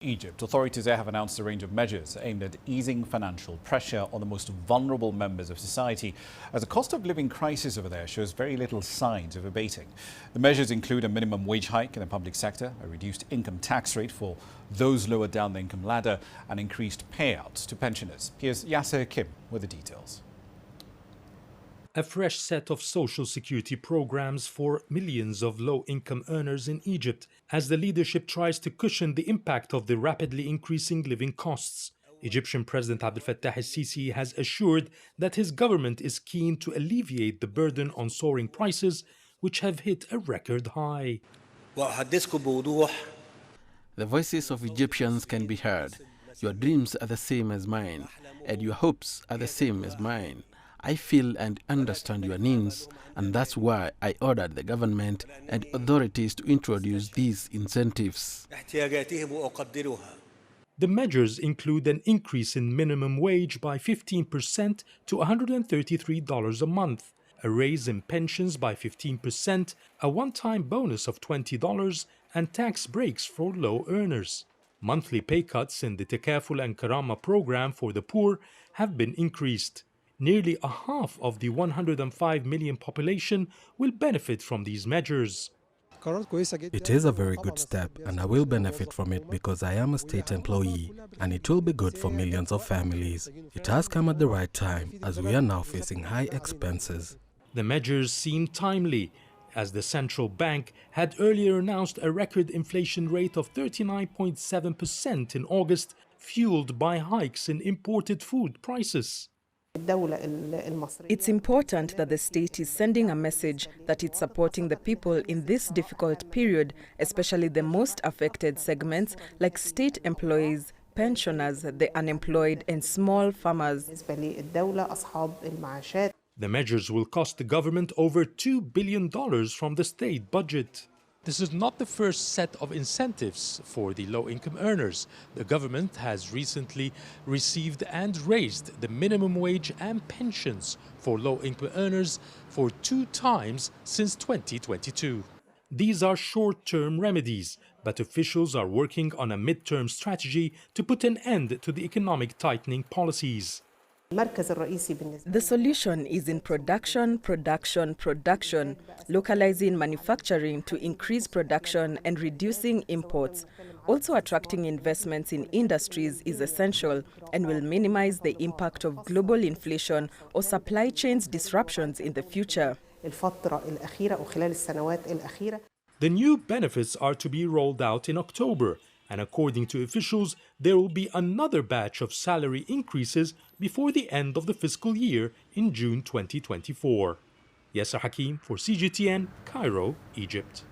Egypt. Authorities there have announced a range of measures aimed at easing financial pressure on the most vulnerable members of society, as the cost of living crisis over there shows very little signs of abating. The measures include a minimum wage hike in the public sector, a reduced income tax rate for those lower down the income ladder, and increased payouts to pensioners. Here's Yasser Kim with the details. A fresh set of social security programs for millions of low-income earners in Egypt as the leadership tries to cushion the impact of the rapidly increasing living costs. Egyptian President Abdel Fattah el-Sisi has assured that his government is keen to alleviate the burden on soaring prices, which have hit a record high. The voices of Egyptians can be heard. Your dreams are the same as mine, and your hopes are the same as mine. I feel and understand your needs, and that's why I ordered the government and authorities to introduce these incentives. The measures include an increase in minimum wage by 15% to $133 a month, a raise in pensions by 15%, a one-time bonus of $20, and tax breaks for low earners. Monthly pay cuts in the Takaful and Karama program for the poor have been increased. Nearly a half of the 105 million population will benefit from these measures. It is a very good step, and I will benefit from it because I am a state employee, and it will be good for millions of families. It has come at the right time, as we are now facing high expenses. The measures seem timely, as the central bank had earlier announced a record inflation rate of 39.7% in August, fueled by hikes in imported food prices. It's important that the state is sending a message that it's supporting the people in this difficult period, especially the most affected segments like state employees, pensioners, the unemployed, and small farmers. The measures will cost the government over $2 billion from the state budget. This is not the first set of incentives for the low-income earners. The government has recently received and raised the minimum wage and pensions for low-income earners for 2 times since 2022. These are short-term remedies, but officials are working on a mid-term strategy to put an end to the economic tightening policies. The solution is in production, localizing manufacturing to increase production and reducing imports. Also, attracting investments in industries is essential and will minimize the impact of global inflation or supply chains disruptions in the future. The new benefits are to be rolled out in October, and according to officials, there will be another batch of salary increases before the end of the fiscal year in June 2024. Yasser Hakim for CGTN, Cairo, Egypt.